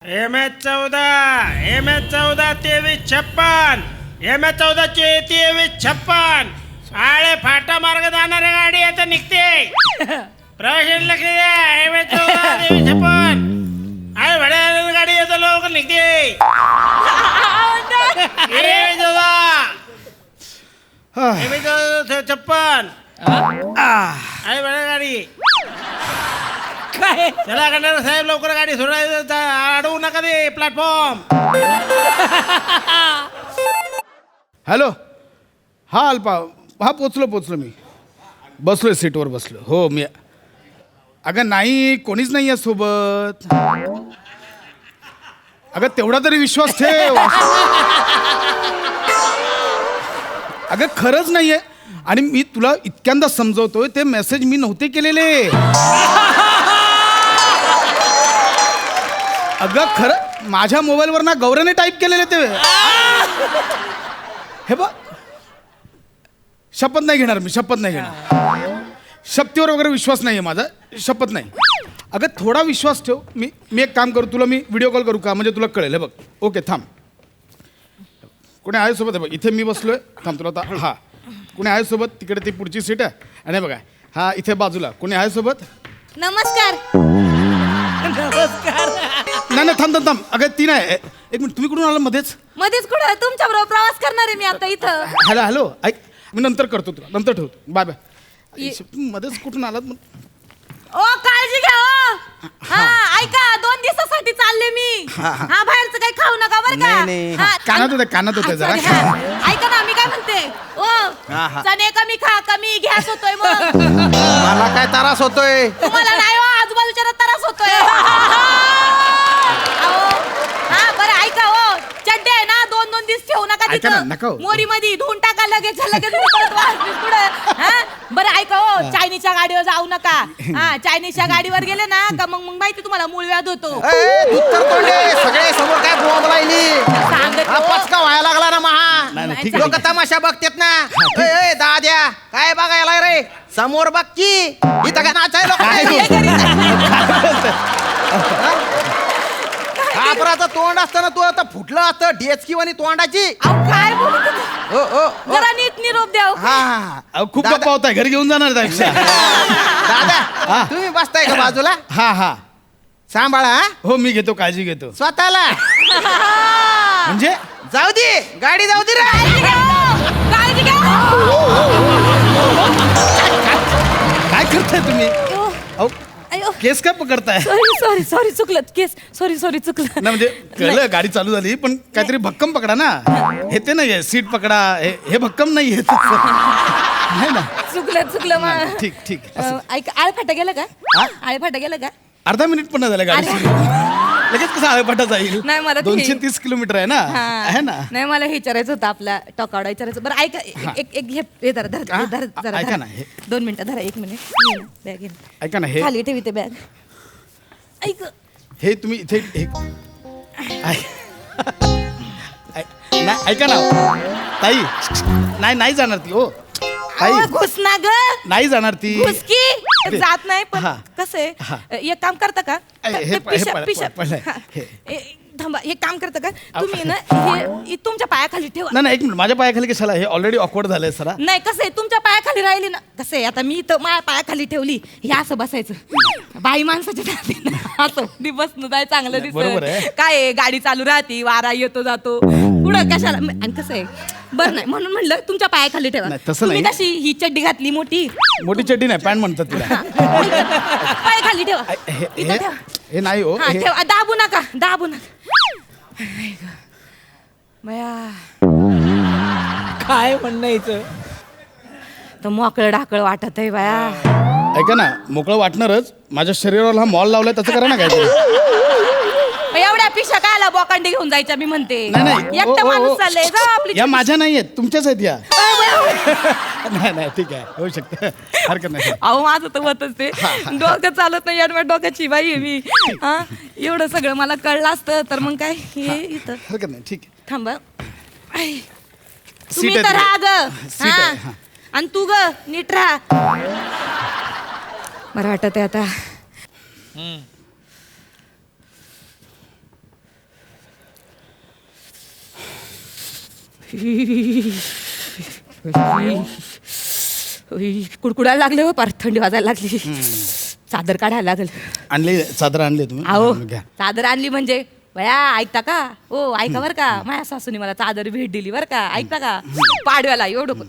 MS14 2356 MS14 2356 आळे फाटा मार्ग जाणाऱ्या गाडी आता निघते. प्रवाशांनी लक्ष द्या. MS14 2356 आळे भाड्या गाडी आता लवकर निघते. MS14 आळे भाड्या गाडी काय चला कंडक्टर साहेब लवकर गाडी सोडायचं अडवू नका ते प्लॅटफॉर्म. हॅलो हा अल्पा हा पोचलो मी बसलोय सीटवर बसलो. हो मी अगं नाही कोणीच नाही आहे सोबत. अगं तेवढा तरी विश्वास ठेव. अगं खरंच नाही आहे आणि मी तुला इतक्यांदा समजवतोय ते मेसेज मी नव्हते केलेले. अगं खरं माझ्या मोबाईलवर ना गौऱ्याने टाईप केलेले ते. हे बघ शपथ नाही घेणार मी. शपथ नाही घेणार. शक्तीवर वगैरे विश्वास नाही आहे माझा. शपथ नाही. अगं थोडा विश्वास ठेव. मी एक काम करू तुला मी व्हिडिओ कॉल करू का म्हणजे तुला कळेल. हे बघ ओके थांब. कोणी आहे सोबत. हे बघ इथे मी बसलोय. थांब तुला आता हा कोणी आहे सोबत. तिकडे ती पुढची सीट आहे आणि हे बघा हा इथे बाजूला कोणी आहे सोबत. नमस्कार. नमस्कार. नाही थांब थांब थांब. अगं ती नाही. एक मिनिट तुम्ही कुठून आला मध्येच. मध्येच कुठं तुमच्या बरोबर प्रवास करणार आहे मी आता इथं. हॅलो हॅलो ऐक मी नंतर करतो तुला नंतर ठेवतो. Bye bye. मध्येच कुठून आलात मग. ओ काळजी घ्या ओ. हा ऐका 2 दिवसासाठी चालले मी. हा बाहेरचं काही खाऊ नका बरं का. हा, कानात होते जरा. sorry, हा. ऐका ना मी काय म्हणते ओ चणे कमी खा कमी गॅस होतोय मग. मला काय त्रास होतोय. तुम्हाला नाही हो आजूबाजूच्या त्रास होतोय. अहो, हा बरं ऐका हो चड्डे आहे ना 2-2 दिवस ठेवू नका ऐका ना, नका हो. तिथं मोरी मध्ये धुवून टाका लगेच लगेच परत वाजवीस पुढं. हा बरं ऐका हो चायनीजच्या गाडीवर जाऊ नका. हा चायनीजच्या गाडीवर गेले ना का मग माहिती तुम्हाला मूळ व्याध होतो. सगळे समोर काय बोंब लायली. सांगत हा हो. पचका व्हायला लागला ना महा. नाही, ठीक आहे, लोक तमाशा बघतात ना. ए दाद्या काय बघायला रे समोर बघ की इथं काय नाचायला कापराचं तोंड असतं ना तू आता फुटलं असतं डेचकी वाणी तोंडाची. अहो, काय बोलत होते? ओ ओ ओ. जरा नीट निरोप द्या हो. हा अहो, खूप दादा- गप्पा होताय घरी घेऊन जाणार त्यापेक्षा. दादा तुम्ही बसताय का बाजूला. हा हा सांभाळा हा? हो मी घेतो काळजी घेतो. स्वतःला म्हणजे जाऊ दे गाडी जाऊ दे रे. काळजी घ्या हो. काळजी घ्या. काय करताय तुम्ही. अहो अयो केस काय पकडताय. सॉरी चुकलं केस. सॉरी चुकलं. नाही म्हणजे कळलं गाडी चालू झाली पण काहीतरी भक्कम पकडा ना. हे ते नाहीये सीट पकडा हे भक्कम नाहीये. नाही ना. चुकलं मग. ठीक ऐक आळफाटा गेलं का. आळफाटा गेलं का. अर्धा मिनिट पण नाही झालं गाडी अरे. सुरू. लगेच कसं आळपाटा जाईल. नाही, मला ते- 230 किलोमीटर आहे ना. आहे ना. नाही मला हे विचारायचं होतं आपला टॉकावडा विचारायचं. बरं ऐका एक हे धरा ऐका ना, हे- 2 मिनिटं धरा 1 मिनिट बॅग ऐका ना हे खाली ठेवी ते बॅग. ऐक हे तुम्ही इथे नाही ऐका ना ताई. नाही जाणार ती. हो ताई घुस ना ग. नाही जाणार ती. घुस की जात नाही पण हा. कसं आहे एक काम करता का. हे पडलंय. थांबा हे काम करता का तुम्ही ना हे तुमच्या पायाखाली ठेवा. नाही एक मिनिट माझ्या पायाखाली कशाला. हे ऑलरेडी ऑकवर्ड झालंय सरा. नाही कसं आहे तुमच्या पायाखाली राहिली ना. कसं आहे आता मी तर माझ्या पायाखाली ठेवली हे असं बसायचं. बाई माणसाच्या जाती ना असं बसणं जाय चांगलं बरोबर आहे. दिसत. काय आहे गाडी चालू राहते वारा येतो जातो पुढं कशाला. आणि कसं आहे बरं नाही म्हणून म्हणलं तुमच्या पायाखाली ठेवा. नाही, तसं तुम्ही नाही. कशी ही चड्डी घातली मोठी मोठी चड्डी नाही पॅन्ट म्हणतात तिला. पायाखाली ठेवा. इथं ठेवा. हे नाही हो. हा हे- ठेवा. दाबू नका. बया काय म्हणायचं. तर मोकळं ढाकळ वाटत आहे बाया. ऐका ना मोकळं वाटणारच. माझ्या शरीरावर हा मॉल लावलाय त्याचं करा ना काहीतरी. एवढ्या पिशा कायला बोकांडी घेऊन जायच्या मी म्हणते. नाही एकटा माणूस चाललंय जा आपली या माझ्या नाही आहेत तुमच्याच आहेत या. नाही ठीक आहे होऊ शकतं हरकत नाही. अहो माझं तर होतच ते डोकं चालत नाही यार डोक्याची बाई आहे मी. हा एवढं सगळं मला कळलं असतं तर मग काय हे इथं हरकत नाही ठीक आहे. थांबा. सीट तुम्ही आहे तर राहा तिकडे. ग. सीट आहे, हा. आणि तू ग नीट राहा. बरं वाटत आहे आता. कुडकुडायला लागले हो, पार थंडी वाजायला लागली. चादर काढायला लागल. आणली चादर आणली तुम्ही अहो घ्या. चादर आणली म्हणजे बया ऐकता का? ओ ऐका बर का, माझ्या सासूने मला चादर भेट दिली बर का. ऐकता का? पाडव्याला एवढं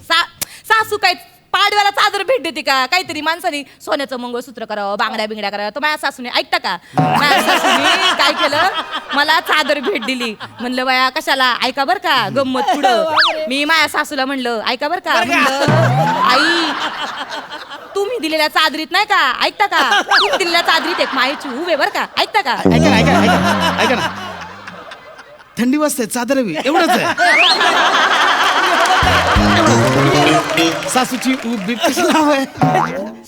सासू काय पाडव्याला चादर भेट देते का? काहीतरी माणसाने सोन्याचं मंगळसूत्र करावं, बांगड्या बिंगड्या करावं. तर माझ्या सासूने ऐकता का, माझ्या सासूने काय केलं, मला चादर भेट दिली. म्हणलं बाया कशाला, ऐका बर का गंमत पुढं. मी माझ्या सासूला म्हणलं ऐका बर का, म्हणलं आई तुम्ही दिलेल्या चादरीत नाही का, ऐकता का, तुम्ही दिलेल्या चादरीत एक मायेची उभे बर का, ऐकता का? ऐका ना ऐका ऐका ऐका ना, थंडी वाजते चादर हवी एवढंच आहे. सासूची ऊब बीब कशाला हवंय,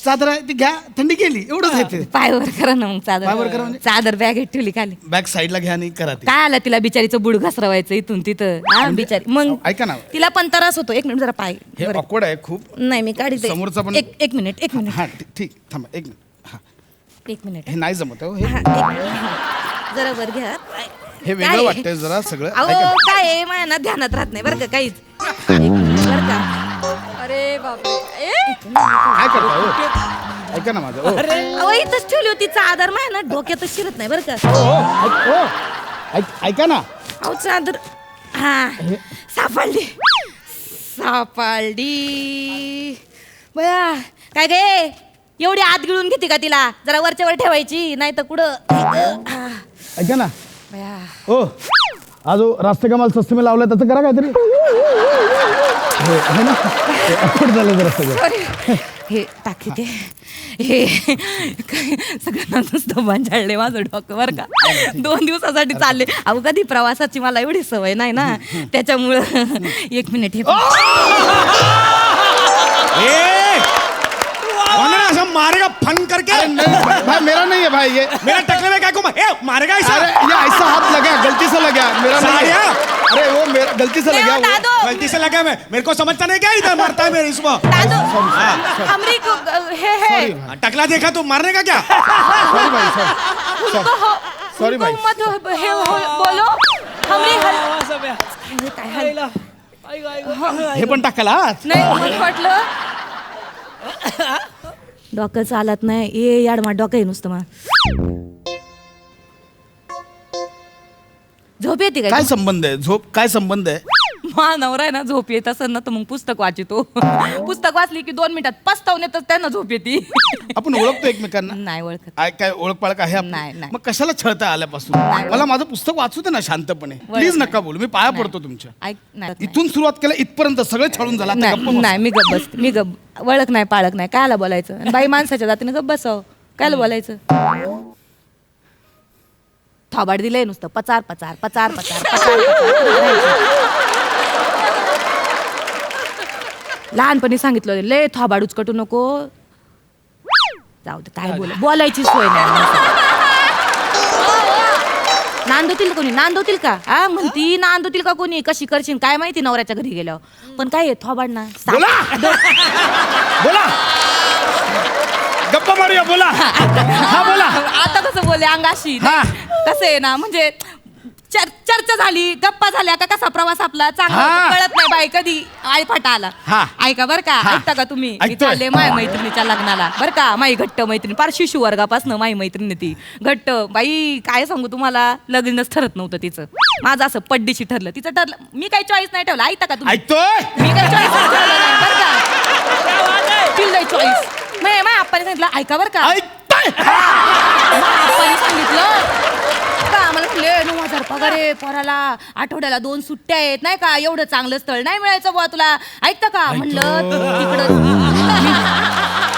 चादर आहे ती घ्या, थंडी गेली एवढंच आहे ते. पायवर करा ना मग पायवर करा चादर. म्हणजे? चादर बॅगेत ठेवली खाली. बॅक साईडला घ्या आणि करा ते. काय आला तिला बिचारीचं बुड घसरवायचं इथून तिथं. हा बिचारी मग ऐका ना, तिला पण त्रास होतो. एक मिनिट जरा पाय हे बरं. ऑकवर्ड आहे खूप. नाही मी काढते. समोरचा पण- एक मिनिट हा ठीक थांबा एक मिनिट. हा एक मिनिट हे नाही जमत हो, हे हा, एक मिनिट. हा. जरा वर घ्या. हे वेगळं काय? वाटतंय जरा सगळं. अहो ऐका ना. काय आहे, माझ्या ना ध्यानात राहत नाही बरं का काहीच. एक मिनिट बरं का. अरे बापरे. काय करता हो? ऐका ना माझं ओ. अहो इथंच ठेवली होती चादर, माझ्या ना डोक्यातच शिरत नाही बरं का. ऐका ना, अहो चादर हा सापडली सापडली. बया काय गे एवढी आत गिळून घेते का तिला, जरा वरच्या वर ठेवायची नाही तर कुठं. ऐका ना बया ओ, आज रास्ते कमाल सस्ते में लावलाय त्याचं करा काहीतरी. हे आहे ना, हे awkward झालं जरा सगळं. सॉरी हे टाकी ते हे काय सगळ्यांना नुसतं भांजाळले माझं डोकं बरं का. 2 दिवसासाठी चालले. अहो कधी प्रवासाची मला एवढी सवय नाही ना, त्याच्यामुळं. एक मिनिट हे ऐसा मारेगा फन करके. अरे नहीं भाई, मेरा नहीं है भाई ये. मेरा टकले में क्या को मारेगा ऐसा. अरे ये ऐसा हाथ लगा, गलती से लगा, मेरा नहीं है. साड़िया? अरे वो मेरा गलती से लगा वो. दादू गलती से लगा मैं, मेरे को समझता नहीं क्या इधर मारता है मेरे इसको. दादू हमरी को हे Sorry, टकला देखा तो मारने का क्या. सॉरी भाई, सॉरी भाई. मत हे बोलो हमरी काय हे पण टाकायला हात? नाही मला वाटलं डोकं चालत नाही. ये याड मा डोकं आहे नुसतं मा. झोप येते काय संबंध आहे, झोप काय संबंध आहे? मा नवरा आहे ना, झोप येत असेल ना तर मग पुस्तक वाचितो. पुस्तक वाचली की 2 मिनिटात पस्तावण्यातच त्यांना झोप येते. आपण ओळखतो एकमेकांना. नाही ओळखत. काय ओळख पाळख आहे आपली? नाही, नाही. मग कशाला छळता आल्यापासून? नाही. मला माझं पुस्तक वाचू दे ना शांतपणे. प्लीज नका बोलू, मी पाया पडतो तुमच्या. ऐक नाही इथून सुरुवात केलं इथपर्यंत सगळं छळून झालं. आता गप्प नाही बसा. नाही, मी गप्प बसते. मी गप्प वळख नाही पाळख नाही, कायला बोलायचं. आणि बाई माणसाच्या जातीने गप्प बसाव, कायला बोलायचं. थोबाड दिलंय नुसतं पचार पचार पचार पचार पचार पचार. लहानपणी सांगितलं होतं, लय थोबाड उचकटू नको. जाऊ दे, काय बोलायची सोय नाही. नांदवतील कोणी, नांदवतील का? हा म्हणती नांदवतील का कोणी, कशी करशील काय माहिती नवऱ्याच्या घरी गेल्यावर. पण काय आहे थोबाड ना. बोला गप्पा मारूया, बोला. हा बोला. आता कसं बोलले अंगाशी. हा. कसं आहे ना, म्हणजे चर्चा झाली, गप्पा झाल्या का, कसा प्रवास आपला चांगला हा. होता, कळत नाही बाई कधी आळफाटा आला. हा. ऐका बर का, हा. ऐकता का तुम्ही? मी ऐकतोय. चालले माझ्या मैत्रिणीच्या लग्नाला बर का. माई घट्ट मैत्रीण, फार शिशु वर्गापासून माई मैत्रिणी ती घट्ट. बाई काय सांगू तुम्हाला, लग्नच ठरत नव्हतं तिचं. माझं असं पड्डीशी ठरलं, तिचं ठरलं. मी काही चॉईस नाही ठेवला. ऐकता का तुम्ही? ऐकतोय. मी काही चॉईस बर का. तिला चॉईस माझ्या आप्पाने सांगितलं, ऐका बर का. ऐकतोय. आप्पाने सांगितलं का आम्हाला म्हणले 9,000 पगार आहे पोराला, आठवड्याला 2 सुट्ट्या आहेत नाही का, एवढं चांगलं स्थळ नाही मिळायचं बुवा तुला. ऐकता का म्हणलं तिकडं.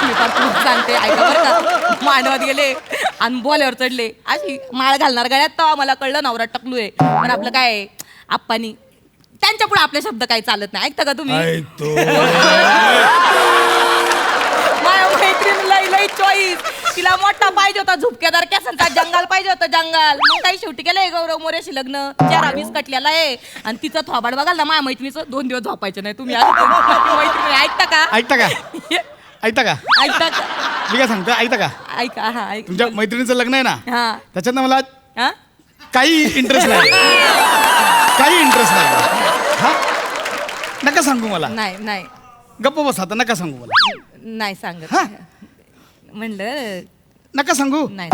मी फार खूप सांगते, ऐका बरं का. मांडवात गेले आणि बोल्यावर चढले, अशी माळ घालणार गळ्यात, तेव्हा मला कळलं नवरा टकलूय. पण आपलं काय आप्पानी त्यांच्या पुढे आपले शब्द काही चालत नाही. ऐकता का तुम्ही? माझ्या मैत्रिणीला लई चॉईस. तिला मोठा पाहिजे होता, झुपकेदार केसांचा जंगल पाहिजे होतं, जंगल. मग काही शेवटी केलंय गौरव मोरेशी लग्न. 4 कटलेला आहे आणि तिचं थोबाड बघाल ना माझ्या मैत्रिणीचं 2 दिवस झोपायचं नाही. तुम्ही मैत्रिणी ऐकता का? ऐकता का? ऐकता का? ऐकता का? मी काय सांगतो, ऐकता का? ऐका. हा ऐक. तुमच्या मैत्रिणीचं लग्न आहे ना, हा त्याच्यात मला हा काही इंटरेस्ट नाही. काही इंटरेस्ट नाही. हा नका सांगू मला. नाही नाही गप्प बस आता, नका सांगू मला. नाही सांगत. हा? म्हणलं नका सांगू. नाही.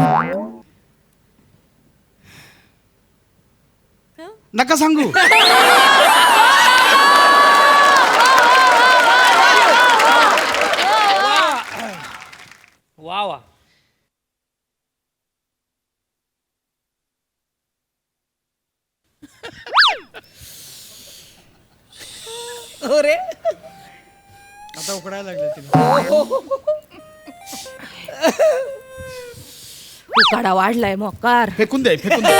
नका सांगू. वा वा. अरे आता उकडायला लागले तिला. उकाडा वाढलाय मोकार. फेकून दे, फेकून दे.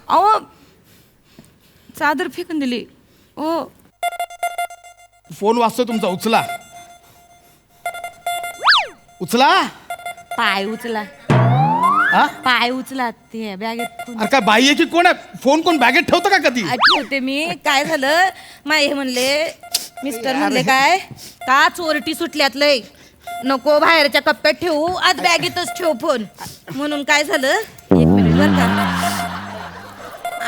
अहो चादर फेकून दिली. ओ फोन वाजतो तुमचा, उचला. उचला. पाय उचला. हा? पाय उचला. ते बॅगेत अरे काय बाई आहे की कोण आहे? फोन कोण बॅगेत ठेवतं का कधी? ठेवते मी. काय झालं माय हे म्हणले, मिस्टर म्हणले काय का चोरटी सुटल्यात लय, नको बाहेरच्या कप्प्यात ठेवू, आज बॅगेतच ठेव फोन. म्हणून काय झालं, 1 मिनिट बर का.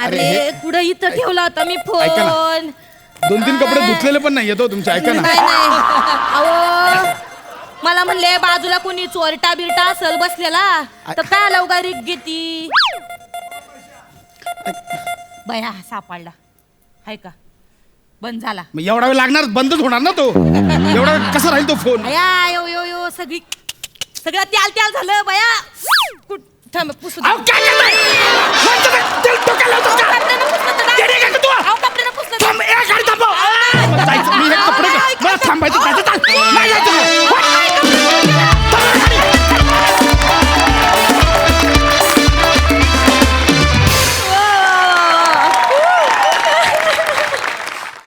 अरे कुठं इथं ठेवला होता मी ऐका ना. फोन. 2-3 कपडे धुतलेले पण नाही येतो तुमच्या. ऐका ना. नाही नाही अहो मला म्हणले बाजूला कोणी चोरटा बिरटा असल बसलेला, तर काय लवकर रिक घेती. बया सापडला हाय का, बंद झाला. मग एवढा वेळ लागणार, बंदच होणार ना तो. एवढा वेळ कसा राहील तो फोन? बया यो यो यो सगळं त्याल त्याल झालं बया. थांब पुसू दे. अहो, काय करताय? कोणतं ते? तेल डोक्याला लावतो का? कपड्यानं पुसलं तर येडे का तू? अहो, कपड्यानं पुसलं तर. थांब, ए, गाडी थांबव. जायचं, मी हे कपडे मला थांबायचं. नाही जायचं.